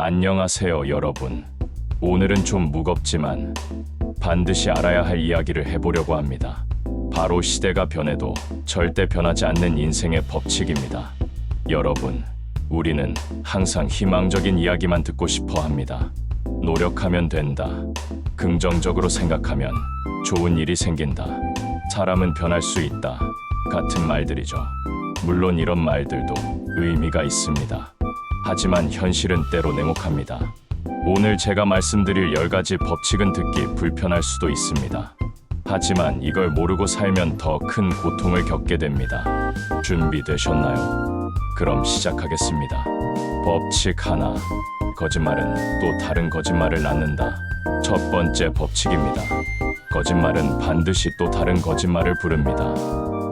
안녕하세요, 여러분. 오늘은 좀 무겁지만 반드시 알아야 할 이야기를 해보려고 합니다. 바로 시대가 변해도 절대 변하지 않는 인생의 법칙입니다. 여러분, 우리는 항상 희망적인 이야기만 듣고 싶어 합니다. 노력하면 된다. 긍정적으로 생각하면 좋은 일이 생긴다. 사람은 변할 수 있다. 같은 말들이죠. 물론 이런 말들도 의미가 있습니다. 하지만 현실은 때로 냉혹합니다. 오늘 제가 말씀드릴 10가지 법칙은 듣기 불편할 수도 있습니다. 하지만 이걸 모르고 살면 더 큰 고통을 겪게 됩니다. 준비되셨나요? 그럼 시작하겠습니다. 법칙 하나. 거짓말은 또 다른 거짓말을 낳는다. 첫 번째 법칙입니다. 거짓말은 반드시 또 다른 거짓말을 부릅니다.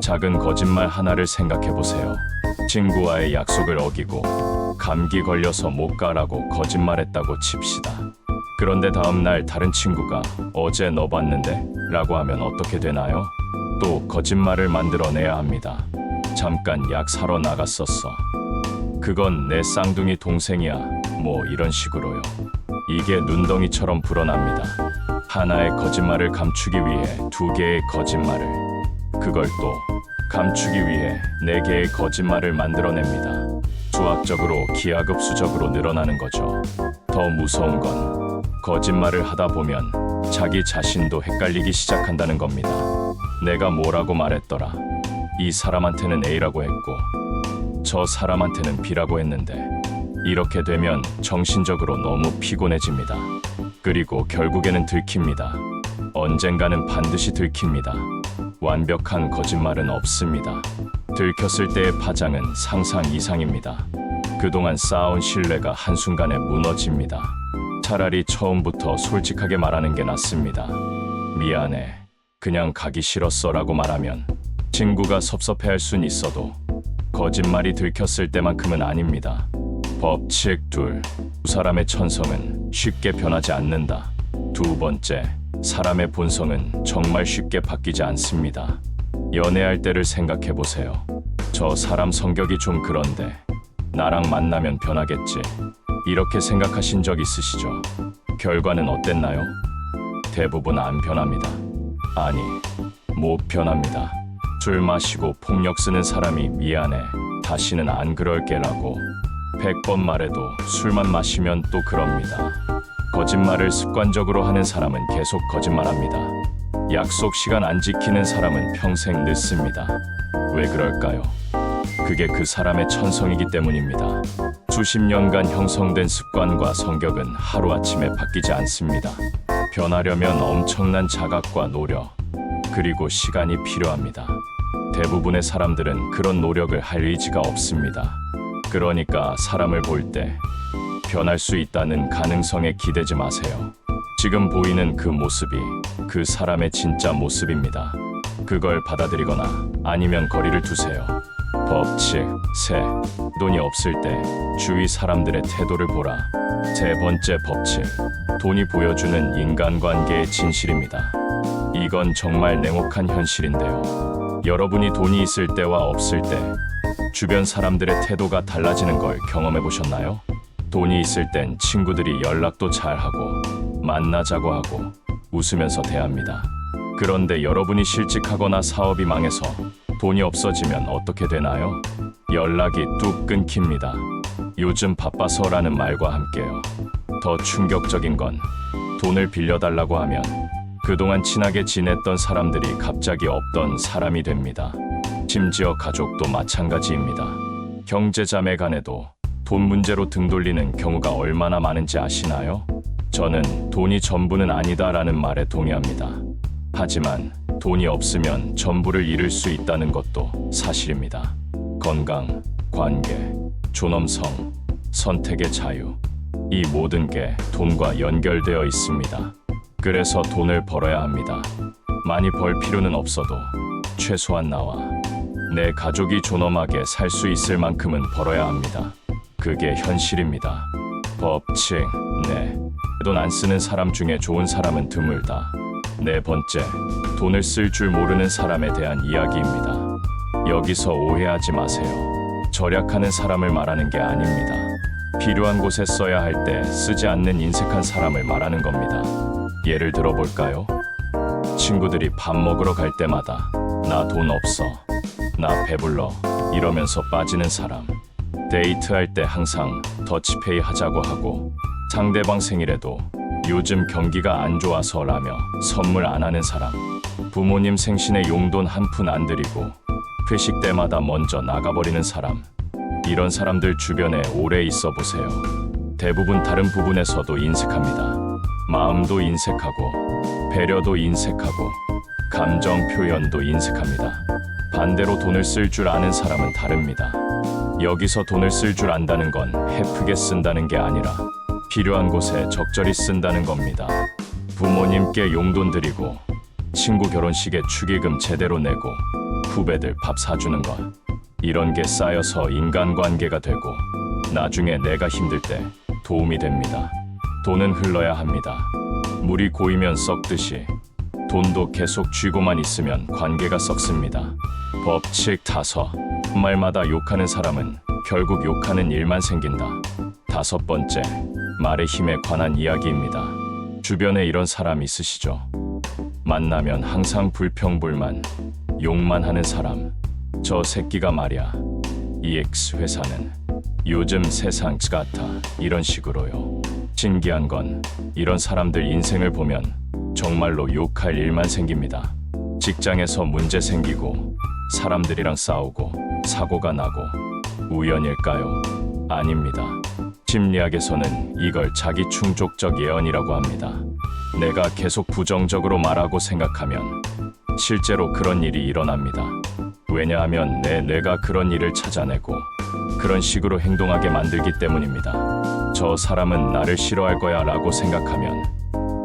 작은 거짓말 하나를 생각해 보세요. 친구와의 약속을 어기고 감기 걸려서 못 가라고 거짓말했다고 칩시다. 그런데 다음날 다른 친구가 어제 너 봤는데? 라고 하면 어떻게 되나요? 또 거짓말을 만들어내야 합니다. 잠깐 약 사러 나갔었어. 그건 내 쌍둥이 동생이야. 뭐 이런 식으로요. 이게 눈덩이처럼 불어납니다. 하나의 거짓말을 감추기 위해 2개의 거짓말을, 그걸 또 감추기 위해 4개의 거짓말을 만들어냅니다. 수학적으로 기하급수적으로 늘어나는 거죠. 더 무서운 건 거짓말을 하다 보면 자기 자신도 헷갈리기 시작한다는 겁니다. 내가 뭐라고 말했더라. 이 사람한테는 A라고 했고 저 사람한테는 B라고 했는데, 이렇게 되면 정신적으로 너무 피곤해집니다. 그리고 결국에는 들킵니다. 언젠가는 반드시 들킵니다. 완벽한 거짓말은 없습니다. 들켰을 때의 파장은 상상 이상입니다. 그동안 쌓아온 신뢰가 한순간에 무너집니다. 차라리 처음부터 솔직하게 말하는 게 낫습니다. 미안해. 그냥 가기 싫었어 라고 말하면 친구가 섭섭해할 순 있어도 거짓말이 들켰을 때만큼은 아닙니다. 법칙 2. 사람의 천성은 쉽게 변하지 않는다. 두 번째, 사람의 본성은 정말 쉽게 바뀌지 않습니다. 연애할 때를 생각해 보세요. 저 사람 성격이 좀 그런데 나랑 만나면 변하겠지. 이렇게 생각하신 적 있으시죠? 결과는 어땠나요? 대부분 안 변합니다. 아니, 못 변합니다. 술 마시고 폭력 쓰는 사람이 미안해, 다시는 안 그럴게라고 100번 말해도 술만 마시면 또 그럽니다. 거짓말을 습관적으로 하는 사람은 계속 거짓말합니다. 약속 시간 안 지키는 사람은 평생 늦습니다. 왜 그럴까요? 그게 그 사람의 천성이기 때문입니다. 수십 년간 형성된 습관과 성격은 하루아침에 바뀌지 않습니다. 변하려면 엄청난 자각과 노력, 그리고 시간이 필요합니다. 대부분의 사람들은 그런 노력을 할 의지가 없습니다. 그러니까 사람을 볼 때 변할 수 있다는 가능성에 기대지 마세요. 지금 보이는 그 모습이 그 사람의 진짜 모습입니다. 그걸 받아들이거나 아니면 거리를 두세요. 법칙 3. 돈이 없을 때 주위 사람들의 태도를 보라. 세 번째 법칙. 돈이 보여주는 인간관계의 진실입니다. 이건 정말 냉혹한 현실인데요. 여러분이 돈이 있을 때와 없을 때 주변 사람들의 태도가 달라지는 걸 경험해 보셨나요? 돈이 있을 땐 친구들이 연락도 잘하고 만나자고 하고 웃으면서 대합니다. 그런데 여러분이 실직하거나 사업이 망해서 돈이 없어지면 어떻게 되나요? 연락이 뚝 끊깁니다. 요즘 바빠서라는 말과 함께요. 더 충격적인 건 돈을 빌려달라고 하면 그동안 친하게 지냈던 사람들이 갑자기 없던 사람이 됩니다. 심지어 가족도 마찬가지입니다. 형제자매 간에도 돈 문제로 등 돌리는 경우가 얼마나 많은지 아시나요? 저는 돈이 전부는 아니다라는 말에 동의합니다. 하지만 돈이 없으면 전부를 잃을 수 있다는 것도 사실입니다. 건강, 관계, 존엄성, 선택의 자유, 이 모든 게 돈과 연결되어 있습니다. 그래서 돈을 벌어야 합니다. 많이 벌 필요는 없어도 최소한 나와 내 가족이 존엄하게 살 수 있을 만큼은 벌어야 합니다. 그게 현실입니다. 법칙 4. 돈 안 쓰는 사람 중에 좋은 사람은 드물다. 네 번째, 돈을 쓸 줄 모르는 사람에 대한 이야기입니다. 여기서 오해하지 마세요. 절약하는 사람을 말하는 게 아닙니다. 필요한 곳에 써야 할 때 쓰지 않는 인색한 사람을 말하는 겁니다. 예를 들어 볼까요? 친구들이 밥 먹으러 갈 때마다 나 돈 없어, 나 배불러 이러면서 빠지는 사람. 데이트할 때 항상 더치페이 하자고 하고 상대방 생일에도 요즘 경기가 안 좋아서라며 선물 안 하는 사람. 부모님 생신에 용돈 한 푼 안 드리고 회식 때마다 먼저 나가버리는 사람. 이런 사람들 주변에 오래 있어 보세요. 대부분 다른 부분에서도 인색합니다. 마음도 인색하고 배려도 인색하고 감정 표현도 인색합니다. 반대로 돈을 쓸 줄 아는 사람은 다릅니다. 여기서 돈을 쓸 줄 안다는 건 헤프게 쓴다는 게 아니라 필요한 곳에 적절히 쓴다는 겁니다. 부모님께 용돈 드리고 친구 결혼식에 축의금 제대로 내고 후배들 밥 사주는 것. 이런 게 쌓여서 인간관계가 되고 나중에 내가 힘들 때 도움이 됩니다. 돈은 흘러야 합니다. 물이 고이면 썩듯이 돈도 계속 쥐고만 있으면 관계가 썩습니다. 법칙 5. 말마다 욕하는 사람은 결국 욕하는 일만 생긴다. 5번째, 말의 힘에 관한 이야기입니다. 주변에 이런 사람 있으시죠? 만나면 항상 불평불만, 욕만 하는 사람. 저 새끼가 말야, EX 회사는 요즘 세상 같아 이런 식으로요. 신기한 건 이런 사람들 인생을 보면 정말로 욕할 일만 생깁니다. 직장에서 문제 생기고 사람들이랑 싸우고 사고가 나고 우연일까요? 아닙니다. 심리학에서는 이걸 자기 충족적 예언이라고 합니다. 내가 계속 부정적으로 말하고 생각하면 실제로 그런 일이 일어납니다. 왜냐하면 내 뇌가 그런 일을 찾아내고 그런 식으로 행동하게 만들기 때문입니다. 저 사람은 나를 싫어할 거야 라고 생각하면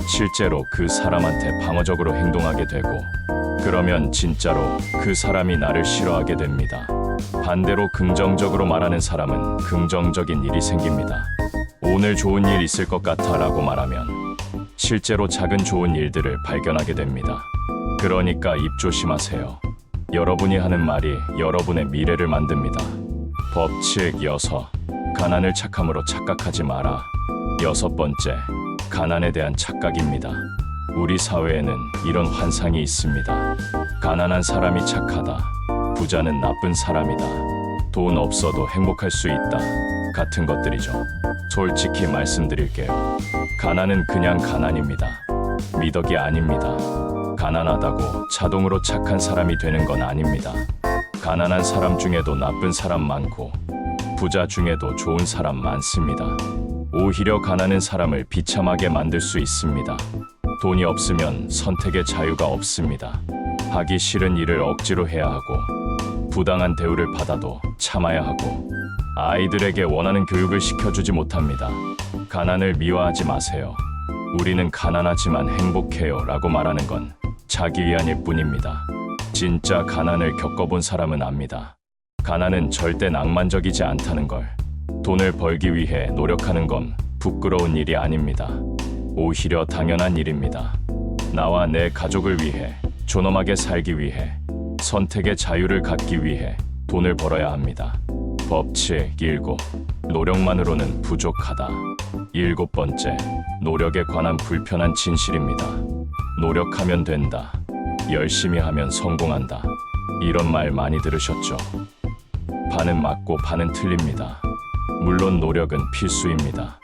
실제로 그 사람한테 방어적으로 행동하게 되고 그러면 진짜로 그 사람이 나를 싫어하게 됩니다. 반대로 긍정적으로 말하는 사람은 긍정적인 일이 생깁니다. 오늘 좋은 일 있을 것 같아 라고 말하면 실제로 작은 좋은 일들을 발견하게 됩니다. 그러니까 입 조심하세요. 여러분이 하는 말이 여러분의 미래를 만듭니다. 법칙 6. 가난을 착함으로 착각하지 마라. 6번째, 가난에 대한 착각입니다. 우리 사회에는 이런 환상이 있습니다. 가난한 사람이 착하다. 부자는 나쁜 사람이다. 돈 없어도 행복할 수 있다. 같은 것들이죠. 솔직히 말씀드릴게요. 가난은 그냥 가난입니다. 미덕이 아닙니다. 가난하다고 자동으로 착한 사람이 되는 건 아닙니다. 가난한 사람 중에도 나쁜 사람 많고 부자 중에도 좋은 사람 많습니다. 오히려 가난한 사람을 비참하게 만들 수 있습니다. 돈이 없으면 선택의 자유가 없습니다. 하기 싫은 일을 억지로 해야 하고 부당한 대우를 받아도 참아야 하고 아이들에게 원하는 교육을 시켜주지 못합니다. 가난을 미화하지 마세요. 우리는 가난하지만 행복해요 라고 말하는 건 자기 위안일 뿐입니다. 진짜 가난을 겪어본 사람은 압니다. 가난은 절대 낭만적이지 않다는 걸. 돈을 벌기 위해 노력하는 건 부끄러운 일이 아닙니다. 오히려 당연한 일입니다. 나와 내 가족을 위해, 존엄하게 살기 위해, 선택의 자유를 갖기 위해 돈을 벌어야 합니다. 법칙 7. 노력만으로는 부족하다. 7번째, 노력에 관한 불편한 진실입니다. 노력하면 된다. 열심히 하면 성공한다. 이런 말 많이 들으셨죠? 반은 맞고 반은 틀립니다. 물론 노력은 필수입니다.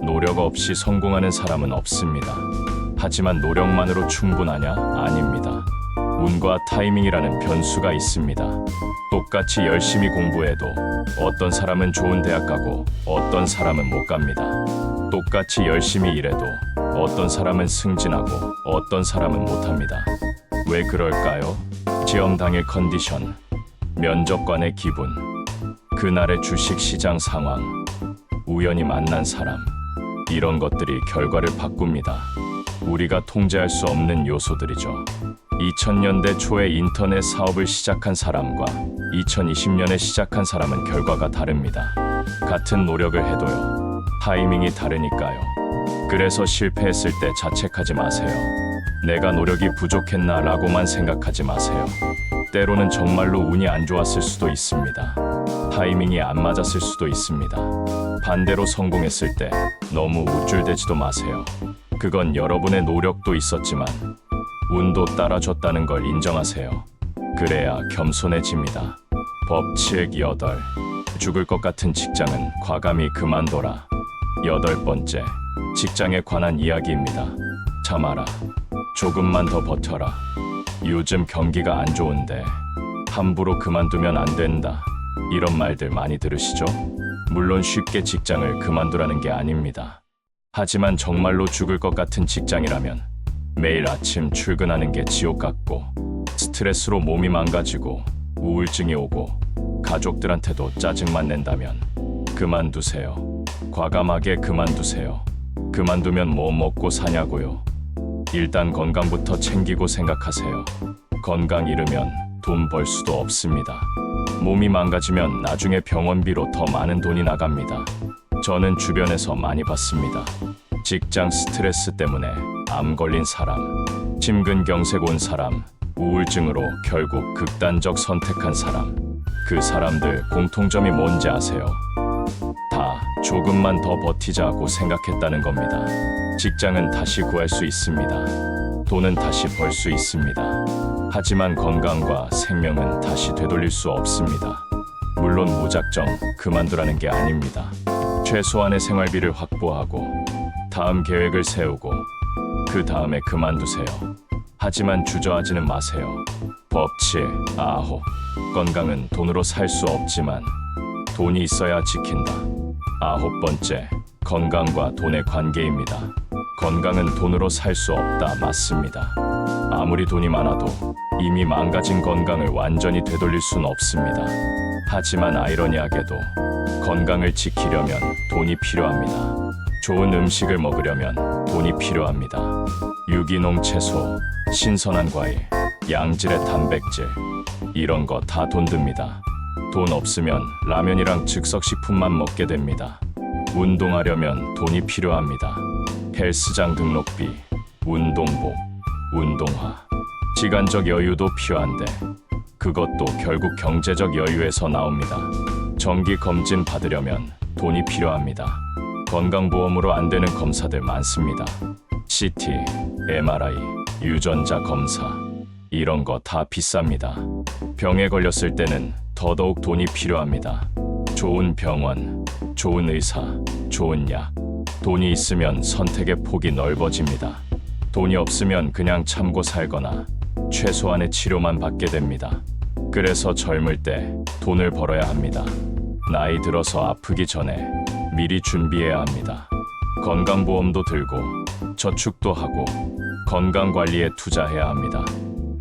노력 없이 성공하는 사람은 없습니다. 하지만 노력만으로 충분하냐? 아닙니다. 운과 타이밍이라는 변수가 있습니다. 똑같이 열심히 공부해도 어떤 사람은 좋은 대학 가고 어떤 사람은 못 갑니다. 똑같이 열심히 일해도 어떤 사람은 승진하고 어떤 사람은 못 합니다. 왜 그럴까요? 시험 당일 컨디션, 면접관의 기분, 그날의 주식시장 상황, 우연히 만난 사람, 이런 것들이 결과를 바꿉니다. 우리가 통제할 수 없는 요소들이죠. 2000년대 초에 인터넷 사업을 시작한 사람과 2020년에 시작한 사람은 결과가 다릅니다. 같은 노력을 해도요. 타이밍이 다르니까요. 그래서 실패했을 때 자책하지 마세요. 내가 노력이 부족했나 라고만 생각하지 마세요. 때로는 정말로 운이 안 좋았을 수도 있습니다. 타이밍이 안 맞았을 수도 있습니다. 반대로 성공했을 때 너무 우쭐대지도 마세요. 그건 여러분의 노력도 있었지만 운도 따라줬다는 걸 인정하세요. 그래야 겸손해집니다. 법칙 8. 죽을 것 같은 직장은 과감히 그만둬라. 8번째, 직장에 관한 이야기입니다. 참아라. 조금만 더 버텨라. 요즘 경기가 안 좋은데 함부로 그만두면 안 된다. 이런 말들 많이 들으시죠? 물론 쉽게 직장을 그만두라는 게 아닙니다. 하지만 정말로 죽을 것 같은 직장이라면 매일 아침 출근하는 게 지옥 같고 스트레스로 몸이 망가지고 우울증이 오고 가족들한테도 짜증만 낸다면 그만두세요. 과감하게 그만두세요. 그만두면 뭐 먹고 사냐고요. 일단 건강부터 챙기고 생각하세요. 건강 잃으면 돈 벌 수도 없습니다. 몸이 망가지면 나중에 병원비로 더 많은 돈이 나갑니다. 저는 주변에서 많이 봤습니다. 직장 스트레스 때문에 암 걸린 사람, 심근경색 온 사람, 우울증으로 결국 극단적 선택한 사람. 그 사람들 공통점이 뭔지 아세요? 다 조금만 더 버티자고 생각했다는 겁니다. 직장은 다시 구할 수 있습니다. 돈은 다시 벌 수 있습니다. 하지만 건강과 생명은 다시 되돌릴 수 없습니다. 물론 무작정 그만두라는 게 아닙니다. 최소한의 생활비를 확보하고 다음 계획을 세우고 그 다음에 그만두세요. 하지만 주저하지는 마세요. 법칙 9. 건강은 돈으로 살 수 없지만 돈이 있어야 지킨다. 9번째, 건강과 돈의 관계입니다. 건강은 돈으로 살 수 없다. 맞습니다. 아무리 돈이 많아도 이미 망가진 건강을 완전히 되돌릴 순 없습니다. 하지만 아이러니하게도 건강을 지키려면 돈이 필요합니다. 좋은 음식을 먹으려면 돈이 필요합니다. 유기농 채소, 신선한 과일, 양질의 단백질, 이런 거 다 돈 듭니다. 돈 없으면 라면이랑 즉석식품만 먹게 됩니다. 운동하려면 돈이 필요합니다. 헬스장 등록비, 운동복, 운동화, 시간적 여유도 필요한데 그것도 결국 경제적 여유에서 나옵니다. 정기 검진 받으려면 돈이 필요합니다. 건강보험으로 안 되는 검사들 많습니다. CT, MRI, 유전자 검사, 이런 거 다 비쌉니다. 병에 걸렸을 때는 더더욱 돈이 필요합니다. 좋은 병원, 좋은 의사, 좋은 약. 돈이 있으면 선택의 폭이 넓어집니다. 돈이 없으면 그냥 참고 살거나 최소한의 치료만 받게 됩니다. 그래서 젊을 때 돈을 벌어야 합니다. 나이 들어서 아프기 전에 미리 준비해야 합니다. 건강보험도 들고 저축도 하고 건강관리에 투자해야 합니다.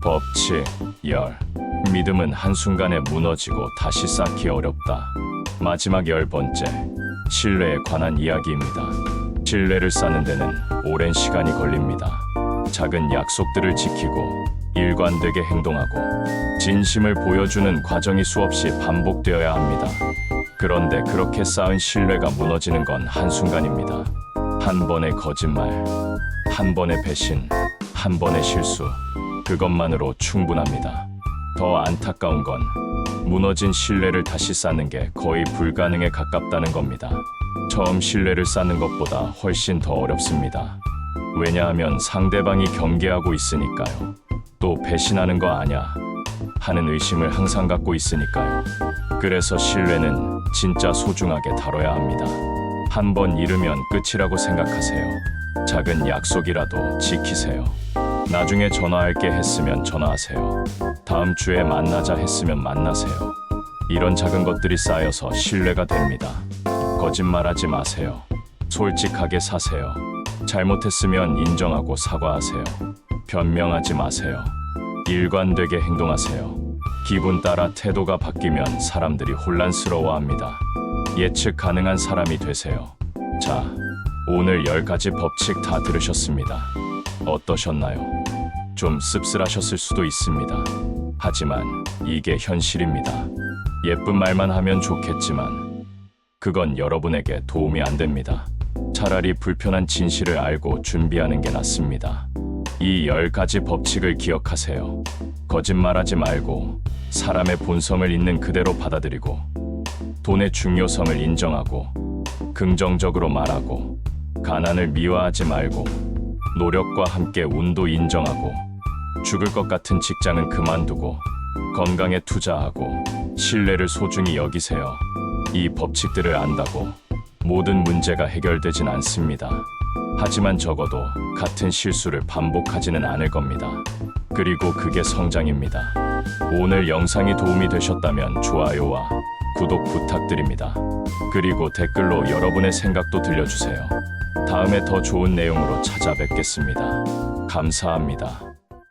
법칙 10. 믿음은 한순간에 무너지고 다시 쌓기 어렵다. 마지막 10번째, 신뢰에 관한 이야기입니다. 신뢰를 쌓는 데는 오랜 시간이 걸립니다. 작은 약속들을 지키고 일관되게 행동하고 진심을 보여주는 과정이 수없이 반복되어야 합니다. 그런데 그렇게 쌓은 신뢰가 무너지는 건 한순간입니다. 한 번의 거짓말, 한 번의 배신, 한 번의 실수, 그것만으로 충분합니다. 더 안타까운 건 무너진 신뢰를 다시 쌓는 게 거의 불가능에 가깝다는 겁니다. 처음 신뢰를 쌓는 것보다 훨씬 더 어렵습니다. 왜냐하면 상대방이 경계하고 있으니까요. 또 배신하는 거 아냐 하는 의심을 항상 갖고 있으니까요. 그래서 신뢰는 진짜 소중하게 다뤄야 합니다. 한 번 잃으면 끝이라고 생각하세요. 작은 약속이라도 지키세요. 나중에 전화할게 했으면 전화하세요. 다음 주에 만나자 했으면 만나세요. 이런 작은 것들이 쌓여서 신뢰가 됩니다. 거짓말하지 마세요. 솔직하게 사세요. 잘못했으면 인정하고 사과하세요. 변명하지 마세요. 일관되게 행동하세요. 기분 따라 태도가 바뀌면 사람들이 혼란스러워합니다. 예측 가능한 사람이 되세요. 자, 오늘 10가지 법칙 다 들으셨습니다. 어떠셨나요? 좀 씁쓸하셨을 수도 있습니다. 하지만 이게 현실입니다. 예쁜 말만 하면 좋겠지만 그건 여러분에게 도움이 안 됩니다. 차라리 불편한 진실을 알고 준비하는 게 낫습니다. 이 10가지 법칙을 기억하세요. 거짓말하지 말고 사람의 본성을 있는 그대로 받아들이고 돈의 중요성을 인정하고 그 긍정적으로 말하고, 가난을 미화하지 말고, 노력과 함께 운도 인정하고, 죽을 것 같은 직장은 그만두고, 건강에 투자하고, 신뢰를 소중히 여기세요. 이 법칙들을 안다고 모든 문제가 해결되진 않습니다. 하지만 적어도 같은 실수를 반복하지는 않을 겁니다. 그리고 그게 성장입니다. 오늘 영상이 도움이 되셨다면 좋아요와 구독 부탁드립니다. 그리고 댓글로 여러분의 생각도 들려주세요. 다음에 더 좋은 내용으로 찾아뵙겠습니다. 감사합니다.